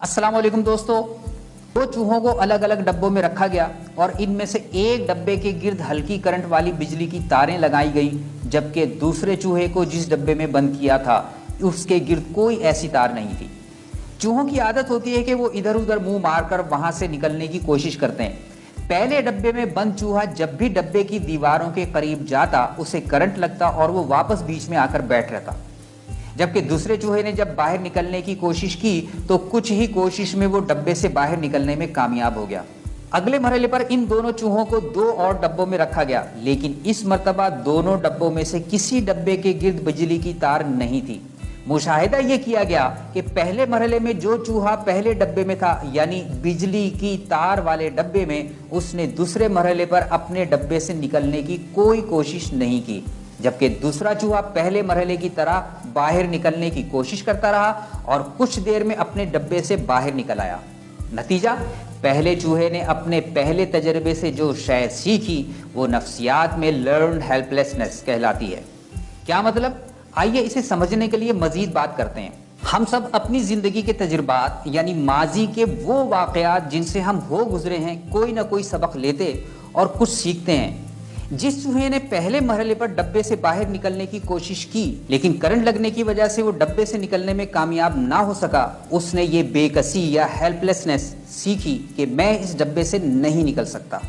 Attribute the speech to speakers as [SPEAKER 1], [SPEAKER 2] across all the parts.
[SPEAKER 1] अस्सलाम वालेकुम दोस्तों। दो चूहों को अलग अलग डब्बों में रखा गया और इनमें से एक डब्बे के गिर्द हल्की करंट वाली बिजली की तारें लगाई गई, जबकि दूसरे चूहे को जिस डब्बे में बंद किया था उसके गिर्द कोई ऐसी तार नहीं थी। चूहों की आदत होती है कि वो इधर उधर मुंह मारकर वहां से निकलने की कोशिश करते हैं। पहले डब्बे में बंद चूहा जब भी डब्बे की दीवारों के करीब जाता उसे करंट लगता और वो वापस बीच में आकर बैठ रहता, जबकि दूसरे चूहे ने जब बाहर निकलने की कोशिश की तो कुछ ही कोशिश में वो डब्बे से बाहर निकलने में कामयाब हो गया। अगले मरहले पर इन दोनों चूहों को दो और डब्बों में रखा गया, लेकिन इस मर्तबा दोनों डब्बों में से किसी डब्बे के गिर्द बिजली की तार नहीं थी। मुशाहिदा ये किया गया कि पहले मरहले में जो चूहा पहले डब्बे में था, यानी बिजली की तार वाले डब्बे में, उसने दूसरे मरहले पर अपने डब्बे से निकलने की कोई कोशिश नहीं की, जबकि दूसरा चूहा पहले मरहले की तरह बाहर निकलने की कोशिश करता रहा और कुछ देर में अपने डब्बे से बाहर निकल आया। नतीजा, पहले चूहे ने अपने पहले तजर्बे से जो शय सीखी वो नफ्सियात में लर्न्ड हेल्पलेसनेस कहलाती है। क्या मतलब? आइए इसे समझने के लिए मजीद बात करते हैं। हम सब अपनी जिंदगी के तजुर्बात यानी माजी के वो वाकयात जिनसे हम हो गुजरे हैं, कोई ना कोई सबक लेते और कुछ सीखते हैं। जिस चूहे ने पहले मरहले पर डब्बे से बाहर निकलने की कोशिश की लेकिन करंट लगने की वजह से वो डब्बे से निकलने में कामयाब ना हो सका, उसने ये बेकसी या हेल्पलेसनेस सीखी कि मैं इस डब्बे से नहीं निकल सकता।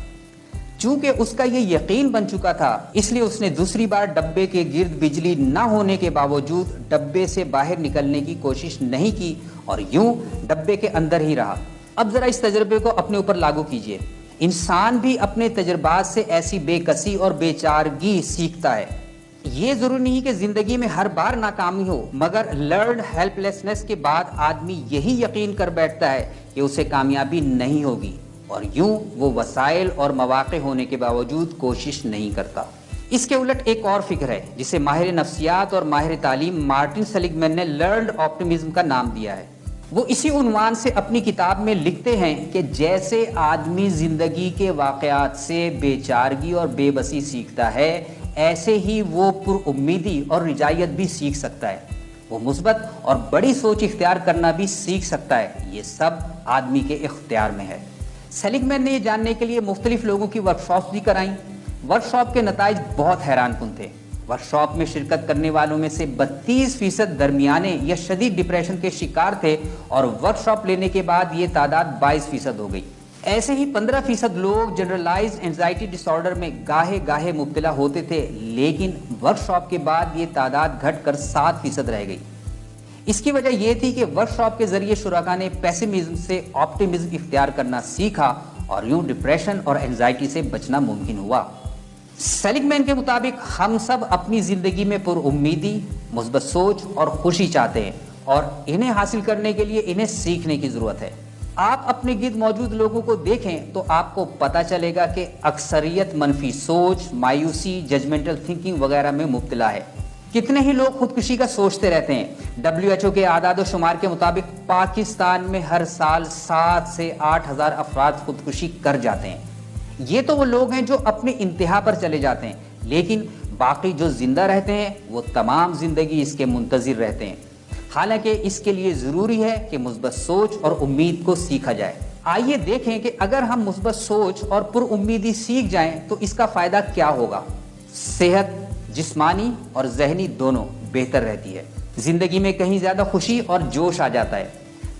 [SPEAKER 1] चूंकि उसका ये यकीन बन चुका था, इसलिए उसने दूसरी बार डब्बे के गिर्द बिजली ना होने के बावजूद डब्बे से बाहर निकलने की कोशिश नहीं की और यूं डब्बे के अंदर ही रहा। अब जरा इस तजर्बे को अपने ऊपर लागू कीजिए। इंसान भी अपने तजर्बात से ऐसी बेकसी और बेचारगी सीखता है। ये जरूरी नहीं कि जिंदगी में हर बार नाकामी हो, मगर लर्न्ड हेल्पलेसनेस के बाद आदमी यही यकीन कर बैठता है कि उसे कामयाबी नहीं होगी और यूं वो वसाइल और मौके होने के बावजूद कोशिश नहीं करता। इसके उलट एक और फिक्र है जिसे माहिर नफ्सियात और माहिर तालीम मार्टिन सेलिगमैन ने लर्न्ड ऑप्टिमिज्म का नाम दिया है। वो इसी उन्वान से अपनी किताब में लिखते हैं कि जैसे आदमी जिंदगी के वाकयात से बेचारगी और बेबसी सीखता है, ऐसे ही वो पुरुम्मीदी और रिजायत भी सीख सकता है। वो मुस्बत और बड़ी सोच इख्तियार करना भी सीख सकता है। ये सब आदमी के इख्तियार में है। सेलिगमैन ने ये जानने के लिए मुख्तलिफ लोगों की वर्कशॉप भी कराई। वर्कशॉप के नताइज बहुत हैरानकुन थे। वर्कशॉप में शिरकत करने वालों में से 32% दरमियाने या शदीद डिप्रेशन के शिकार थे और वर्कशॉप लेने के बाद ये तादाद 22% हो गई। ऐसे ही 15% लोग जनरलाइज्ड एंजाइटी डिसऑर्डर में गाहे गाहे मुब्तला होते थे, लेकिन वर्कशॉप के बाद ये तादाद घटकर 7% रह गई। इसकी वजह यह थी कि वर्कशॉप के जरिए शुराका ने पेसिमिज्म से ऑप्टिमिज्म इख्तियार करना सीखा और यूं डिप्रेशन और एंजाइटी से बचना मुमकिन हुआ। सेलिगमैन के मुताबिक हम सब अपनी जिंदगी में पुरुम्मीदी, मुस्बत सोच और खुशी चाहते हैं और इन्हें हासिल करने के लिए इन्हें सीखने की जरूरत है। आप अपने गिर्द मौजूद लोगों को देखें तो आपको पता चलेगा कि अक्सरियत मनफी सोच, मायूसी, जजमेंटल थिंकिंग वगैरह में मुब्तला है। कितने ही लोग खुदकुशी का सोचते रहते हैं। WHO के आदाद शुमार के मुताबिक पाकिस्तान में हर साल 7 से 8 हज़ार अफराद खुदकुशी कर जाते हैं। ये तो वो लोग हैं जो अपनी इंतहा पर चले जाते हैं, लेकिन बाकी जो जिंदा रहते हैं वो तमाम जिंदगी इसके मुंतजिर रहते हैं। हालांकि इसके लिए जरूरी है कि मुस्बत सोच और उम्मीद को सीखा जाए। आइए देखें कि अगर हम मुस्बत सोच और पुरुम्मीदी सीख जाएं तो इसका फायदा क्या होगा। सेहत जिस्मानी और जहनी दोनों बेहतर रहती है। जिंदगी में कहीं ज्यादा खुशी और जोश आ जाता है।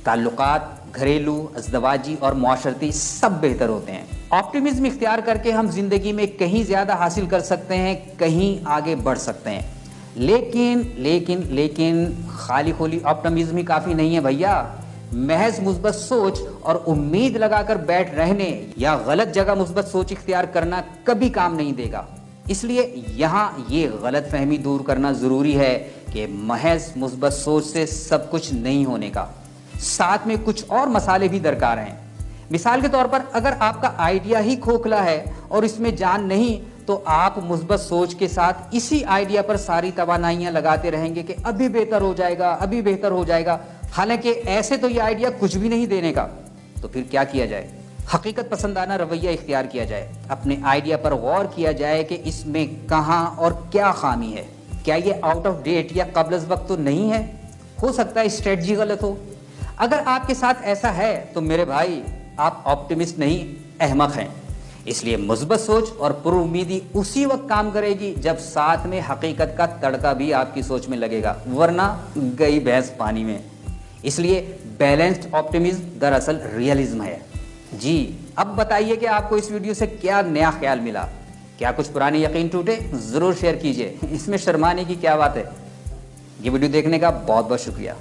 [SPEAKER 1] ताल्लुकात, घरेलू, अज़दवाजी और मुआशरती सब बेहतर होते हैं। ऑप्टिमिज्म इख्तियार करके हम जिंदगी में कहीं ज्यादा हासिल कर सकते हैं, कहीं आगे बढ़ सकते हैं। लेकिन खाली खोली ऑप्टिमिज्म ही काफी नहीं है भैया। महज मुस्बत सोच और उम्मीद लगाकर बैठ रहने या गलत जगह मुस्बत सोच इख्तियार करना कभी काम नहीं देगा। इसलिए यहाँ ये गलत फहमी दूर करना जरूरी है कि महज मुस्बत सोच से सब कुछ नहीं होने का, साथ में कुछ और मसाले भी दरकार हैं। मिसाल के तौर पर अगर आपका आइडिया ही खोखला है और इसमें जान नहीं, तो आप मुस्बत सोच के साथ इसी आइडिया पर सारी तवानाइयां लगाते रहेंगे कि अभी बेहतर हो जाएगा, अभी बेहतर हो जाएगा। हालांकि ऐसे तो ये आइडिया कुछ भी नहीं देने का। तो फिर क्या किया जाए? हकीकत पसंदाना रवैया इख्तियार किया जाए। अपने आइडिया पर गौर किया जाए कि इसमें कहाँ और क्या खामी है। क्या ये आउट ऑफ डेट या कब्ल वक्त तो नहीं है? हो सकता है स्ट्रेटजी गलत हो। اگر آپ کے ساتھ ایسا ہے تو میرے بھائی آپ آپٹیمسٹ نہیں احمق ہیں، اس لیے مثبت سوچ اور پر امیدی اسی وقت کام کرے گی جب ساتھ میں حقیقت کا تڑکا بھی آپ کی سوچ میں لگے گا، ورنہ گئی بھینس پانی میں۔ اس لیے بیلنسڈ آپٹیمزم دراصل ریئلزم ہے۔ جی اب بتائیے کہ آپ کو اس ویڈیو سے کیا نیا خیال ملا؟ کیا کچھ پرانے یقین ٹوٹے؟ ضرور شیئر کیجئے، اس میں شرمانے کی کیا بات ہے۔ یہ ویڈیو دیکھنے کا بہت بہت شکریہ۔